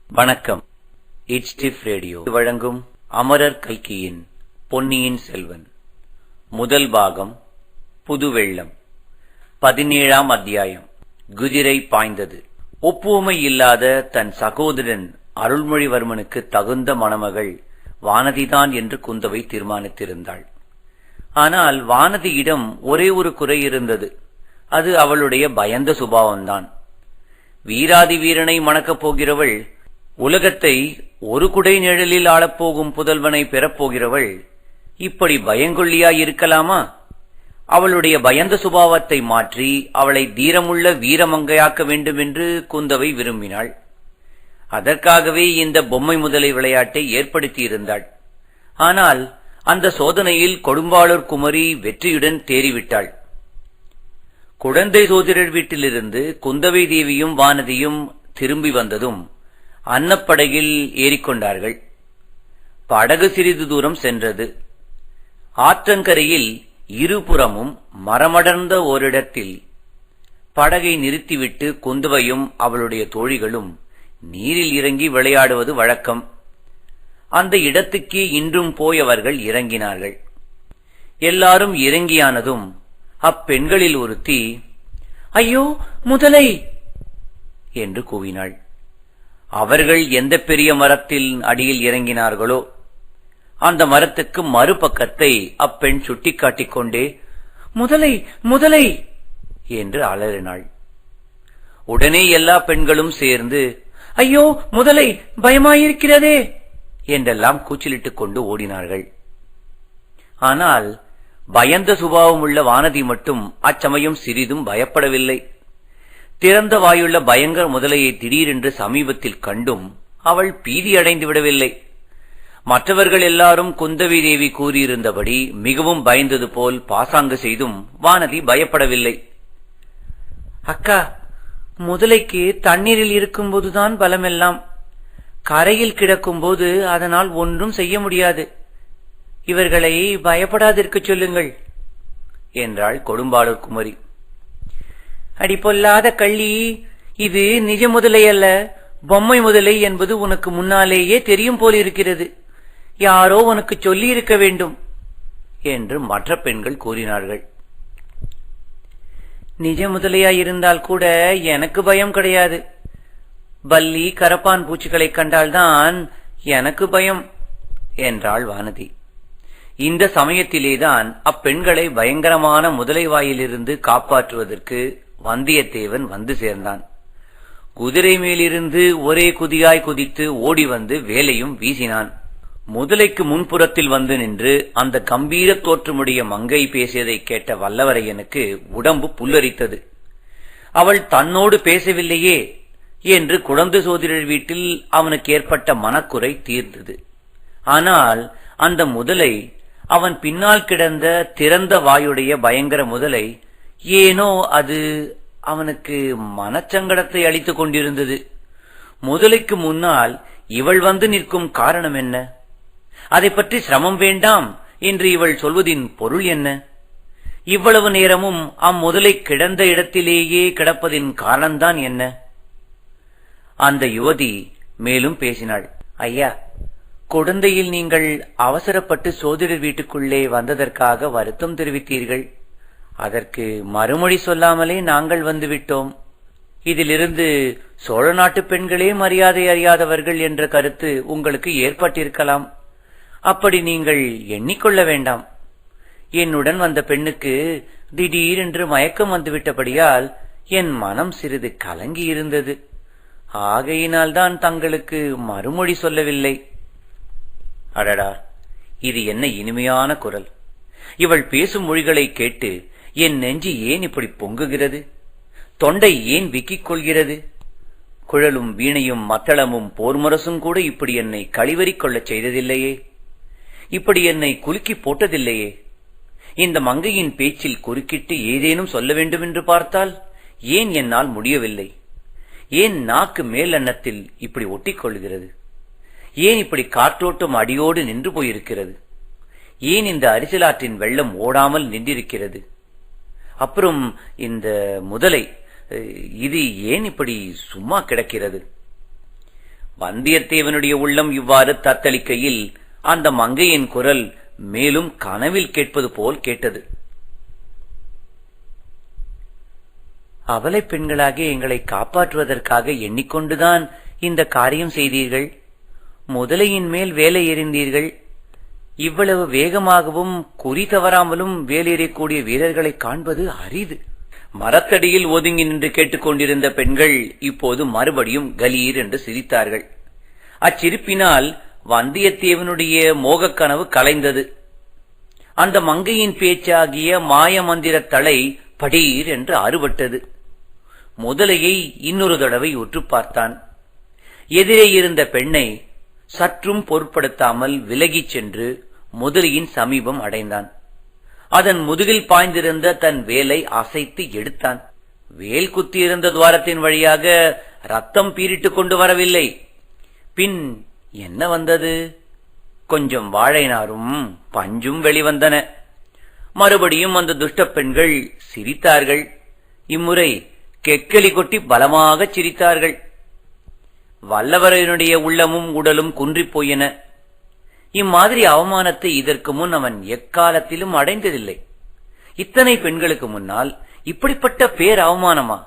வணக்கம். இட்ஸ்டிஃப் ரேடியோ வழங்கும் அமரர் கல்கியின் பொன்னியின் செல்வன் முதல் பாகம் புதுவெள்ளம் 17ஆம் அத்தியாயம். குதிரை பாய்ந்தது. ஒப்புமை இல்லாத தன் சகோதரன் அருள்மொழிவர்மனுக்கு தகுந்த மணமகள் வானதிதான் என்று குந்தவை தீர்மானித்திருந்தாள். ஆனால் வானதியிடம் ஒரே ஒரு குறை இருந்தது. அது அவளுடைய பயந்த சுபாவம்தான். வீராதி வீரனை மணக்கப் போகிறவள், உலகத்தை ஒரு குடை நிழலில் ஆளப்போகும் புதல்வனை பெறப்போகிறவள் இப்படி பயங்கொள்ளியாயிருக்கலாமா? அவளுடைய பயந்த சுபாவத்தை மாற்றி அவளை தீரமுள்ள வீரமங்கையாக்க வேண்டுமென்று குந்தவை விரும்பினாள். அதற்காகவே இந்த பொம்மை முதலை விளையாட்டை ஏற்படுத்தியிருந்தாள். ஆனால் அந்த சோதனையில் கொடும்பாளூர் குமரி வெற்றியுடன் தேறிவிட்டாள். குழந்தை சோதிடர் வீட்டிலிருந்து குந்தவை தேவியும் வானதியும் திரும்பி வந்ததும் அன்னப்படகில் ஏறிக்கொண்டார்கள். படகு சிறிது தூரம் சென்றது. ஆற்றங்கரையில் இருபுறமும் மரமடர்ந்த ஓரிடத்தில் படகை நிறுத்திவிட்டு குந்தவையும் அவளுடைய தோழிகளும் நீரில் இறங்கி விளையாடுவது வழக்கம். அந்த இடத்துக்கு இன்றும் போய் அவர்கள் இறங்கினார்கள். எல்லாரும் இறங்கியானதும் அப்பெண்களில் ஒருத்தி, ஐயோ முதலை என்று கூவினாள். அவர்கள் எந்த பெரிய மரத்தில் அடியில் இறங்கினார்களோ அந்த மரத்துக்கு மறுபக்கத்தை அப்பெண் சுட்டிக்காட்டிக் கொண்டே முதலை முதலை என்று அலறினாள். உடனே எல்லா பெண்களும் சேர்ந்து ஐயோ முதலை, பயமாயிருக்கிறதே என்றெல்லாம் கூச்சலிட்டுக் கொண்டு ஓடினார்கள். ஆனால் பயந்த சுபாவம் உள்ள வானதி மட்டும் அச்சமயம் சிறிதும் பயப்படவில்லை. திறந்த வாயுள்ள பயங்கர முதலையை திடீரென்று சமீபத்தில் கண்டும் அவள் பீதியடைந்து விடவில்லை. மற்றவர்கள் எல்லாரும் குந்தவி தேவி கூறியிருந்தபடி மிகவும் பயந்தது போல் பாசாங்கு செய்தும் வானதி பயப்படவில்லை. அக்கா, முதலைக்கு தண்ணீரில் இருக்கும்போதுதான் பலமெல்லாம். கரையில் கிடக்கும்போது அதனால் ஒன்றும் செய்ய முடியாது. இவர்களை பயப்படாதிருக்கச் சொல்லுங்கள் என்றாள் கொடும்பாளூர் குமரி. அடி பொல்லாத கள்ளி, இது நிஜ முதலை அல்ல, பொம்மை முதலை என்பது உனக்கு முன்னாலேயே தெரியும் போலிருக்கிறது. யாரோ உனக்கு சொல்லி இருக்க வேண்டும் என்று மற்ற பெண்கள் கூறினார்கள். நிஜ முதலையாயிருந்தால் கூட எனக்கு பயம் கிடையாது. பல்லி கரப்பான் பூச்சிகளை கண்டால்தான் எனக்கு பயம் என்றாள் வானதி. இந்த சமயத்திலேதான் அப்பெண்களை பயங்கரமான முதலை வாயிலிருந்து காப்பாற்றுவதற்கு வந்தியத்தேவன் வந்து சேர்ந்தான். குதிரை மேலிருந்து ஒரே குதியாய் குதித்து ஓடி வந்து வேலையும் வீசினான். முதலைக்கு முன்புறத்தில் வந்து நின்று அந்த கம்பீர தோற்றமுடைய மங்கை பேசியதை கேட்ட வல்லவரையனுக்கு உடம்பு புல்லரித்தது. அவள் தன்னோடு பேசவில்லையே என்று குழந்தை சோதிடர் வீட்டில் அவனுக்கு ஏற்பட்ட மனக்குறை தீர்ந்தது. ஆனால் அந்த முதலை, அவன் பின்னால் கிடந்த திறந்த வாயுடைய பயங்கர முதலை, ஏனோ அது அவனுக்கு மனச்சங்கடத்தை அளித்துக் கொண்டிருந்தது. முதலைக்கு முன்னால் இவள் வந்து நிற்கும் காரணம் என்ன? அதை பற்றி சிரமம் வேண்டாம் என்று இவள் சொல்வதின் பொருள் என்ன? இவ்வளவு நேரமும் அம்முதலை கிடந்த இடத்திலேயே கிடப்பதின் காரணம்தான் என்ன? அந்த யுவதி மேலும் பேசினாள். ஐயா, குழந்தையில் நீங்கள் அவசரப்பட்டு சோதிடர் வீட்டுக்குள்ளே வந்ததற்காக வருத்தம் தெரிவித்தீர்கள். அதற்கு மறுமொழி சொல்லாமலே நாங்கள் வந்துவிட்டோம். இதிலிருந்து சோழ நாட்டு பெண்களே மரியாதை அறியாதவர்கள் என்ற கருத்து உங்களுக்கு ஏற்பட்டிருக்கலாம். அப்படி நீங்கள் எண்ணிக்கொள்ள வேண்டாம். என்னுடன் வந்த பெண்ணுக்கு திடீரென்று மயக்கம் வந்துவிட்டபடியால் என் மனம் சிறிது கலங்கி இருந்தது. ஆகையினால்தான் தங்களுக்கு மறுமொழி சொல்லவில்லை. அடடா, இது என்ன இனிமையான குரல்! இவள் பேசும் மொழிகளை கேட்டு என் நெஞ்சு ஏன் இப்படி பொங்குகிறது? தொண்டை ஏன் விக்கிக் கொள்கிறது? குழலும் வீணையும் மத்தளமும் போர்முரசும் கூட இப்படி என்னை கழிவறிக் கொள்ளச் செய்ததில்லையே. இப்படி என்னை குலுக்கி போட்டதில்லையே. இந்த மங்கையின் பேச்சில் குறுக்கிட்டு ஏதேனும் சொல்ல வேண்டுமென்று பார்த்தால் ஏன் என்னால் முடியவில்லை? ஏன் நாக்கு மேல் அன்னத்தில் இப்படி ஒட்டிக்கொள்கிறது? ஏன் இப்படி காற்றோட்டம் அடியோடு நின்று போயிருக்கிறது? ஏன் இந்த அரிசலாற்றின் வெள்ளம் ஓடாமல் நின்றிருக்கிறது? அப்புறம் இந்த முதலை, இது ஏன் இப்படி சும்மா கிடக்கிறது? வந்தியத்தேவனுடைய உள்ளம் இவ்வாறு தத்தளிக்கையில் அந்த மங்கையின் குரல் மேலும் கனவில் கேட்பது போல் கேட்டது. அவலை பெண்களாகிய எங்களை காப்பாற்றுவதற்காக எண்ணிக்கொண்டுதான் இந்த காரியம் செய்தீர்கள். முதலையின் மேல் வேலை எறிந்தீர்கள். இவ்வளவு வேகமாகவும் குறி தவறாமலும் வேலேறக்கூடிய வீரர்களை காண்பது அரிது. மரத்தடியில் ஒதுங்கி நின்று கேட்டுக்கொண்டிருந்த பெண்கள் இப்போது மறுபடியும் கலீர் என்று சிரித்தார்கள். அச்சிரிப்பினால் வந்தியத்தேவனுடைய மோகக் கனவு கலைந்தது. அந்த மங்கையின் பேச்சாகிய மாய மந்திர தலை படீர் என்று அறுபட்டது. முதலையை இன்னொரு தடவை உற்று பார்த்தான். எதிரே இருந்த பெண்ணை சற்றும் பொருட்படுத்தாமல் விலகிச் சென்று முதலையின் சமீபம் அடைந்தான். அதன் முதுகில் பாய்ந்திருந்த தன் வேலை அசைத்து எடுத்தான். வேல் குத்தியிருந்த துவாரத்தின் வழியாக ரத்தம் பீரிட்டுக் கொண்டு வரவில்லை. பின் என்ன வந்தது? கொஞ்சம் வாழை நாரும் பஞ்சும் வெளிவந்தன. மறுபடியும் அந்த துஷ்ட பெண்கள் சிரித்தார்கள். இம்முறை கெக்கலி கொட்டி பலமாகச் சிரித்தார்கள். வல்லவரையனுடைய உள்ளமும் உடலும் குன்றிப் போயின. இம்மாதிரி அவமானத்தை இதற்கு முன் அவன் எக்காலத்திலும் அடைந்ததில்லை. இத்தனை பெண்களுக்கு முன்னால் இப்படிப்பட்ட பேர் அவமானமா?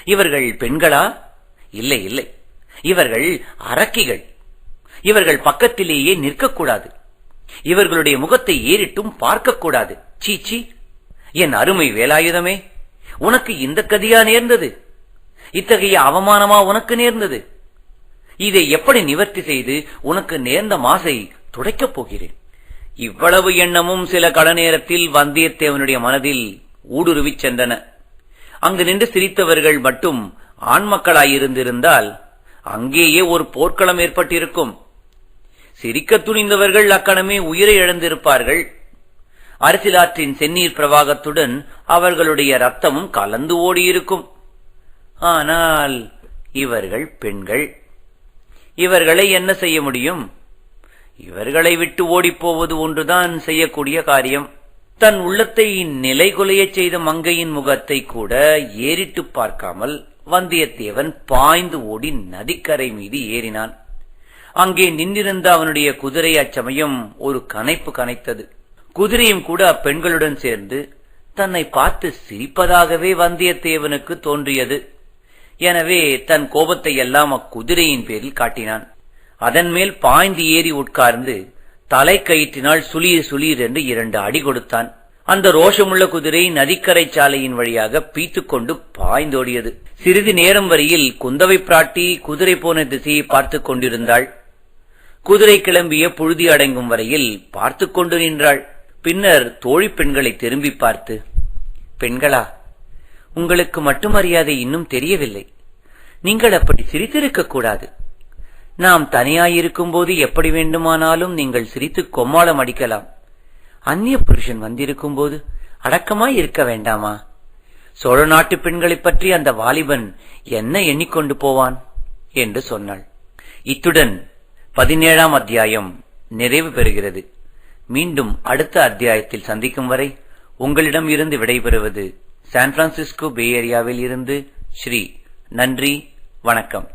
இவர்கள் பெண்களா? இல்லை இல்லை, இவர்கள் அரக்கிகள். இவர்கள் பக்கத்திலேயே நிற்கக்கூடாது. இவர்களுடைய முகத்தை ஏறிட்டும் பார்க்கக்கூடாது. சீச்சி, என் அருமை வேலாயுதமே, உனக்கு இந்த கதியா நேர்ந்தது? இத்தகைய அவமானமா உனக்கு நேர்ந்தது? இதை எப்படி நிவர்த்தி செய்து உனக்கு நேர்ந்த மாசை துடைக்கப் போகிறேன். இவ்வளவு எண்ணமும் சில கடநேரத்தில் வந்தியத்தேவனுடைய மனதில் ஊடுருவிச் சென்றன. அங்கு நின்று சிரித்தவர்கள் மட்டும் ஆண்மக்களாயிருந்திருந்தால் அங்கேயே ஒரு போர்க்களம் ஏற்பட்டிருக்கும். சிரிக்க துணிந்தவர்கள் அக்கணமே உயிரை இழந்திருப்பார்கள். அரசியலாற்றின் செந்நீர் பிரவாகத்துடன் அவர்களுடைய ரத்தமும் கலந்து ஓடியிருக்கும். ஆனால் இவர்கள் பெண்கள். இவர்களை என்ன செய்ய முடியும்? இவர்களை விட்டு ஓடிப்போவது ஒன்றுதான் செய்யக்கூடிய காரியம். தன் உள்ளத்தை நிலைகுலையச் செய்த மங்கையின் முகத்தை கூட ஏறிட்டு பார்க்காமல் வந்தியத்தேவன் பாய்ந்து ஓடி நதிக்கரை மீது ஏறினான். அங்கே நின்றிருந்த அவனுடைய குதிரை அச்சமயம் ஒரு கனைப்பு கனைத்தது. குதிரையும் கூட அப்பெண்களுடன் சேர்ந்து தன்னை பார்த்து சிரிப்பதாகவே வந்தியத்தேவனுக்கு தோன்றியது. எனவே தன் கோபத்தை எல்லாம் அக்குதிரையின் பேரில் காட்டினான். அதன் மேல் பாய்ந்து ஏறி உட்கார்ந்து தலை கயிற்றினால் சுளீர் சுளீர் என்று 2 அடி கொடுத்தான். அந்த ரோஷமுள்ள குதிரை நதிக்கரை சாலையின் வழியாக பீத்துக்கொண்டு பாய்ந்தோடியது. சிறிது நேரம் வரையில் குந்தவை பிராட்டி குதிரை போன திசையை பார்த்துக் கொண்டிருந்தாள். குதிரை கிளம்பிய புழுதி அடங்கும் வரையில் பார்த்து கொண்டு நின்றாள். பின்னர் தோழி பெண்களை திரும்பி பார்த்து, பெண்களா, உங்களுக்கு மட்டும் மரியாதை இன்னும் தெரியவில்லை. நீங்கள் அப்படி சிரித்திருக்க கூடாது. நாம் தனியாயிருக்கும் போது எப்படி வேண்டுமானாலும் நீங்கள் சிரித்து கொம்மாளம் அடிக்கலாம். அந்நிய புருஷன் வந்திருக்கும் போது அடக்கமாய் இருக்க வேண்டாமா? சோழ நாட்டு பெண்களைப் பற்றி அந்த வாலிபன் என்ன எண்ணிக்கொண்டு போவான் என்று சொன்னாள். இத்துடன் 17ஆம் அத்தியாயம் நிறைவு பெறுகிறது. மீண்டும் அடுத்த அத்தியாயத்தில் சந்திக்கும் வரை உங்களிடம் இருந்து விடைபெறுவது சான் பிரான்சிஸ்கோ பே ஏரியாவில் இருந்து ஸ்ரீ. நன்றி, வணக்கம்.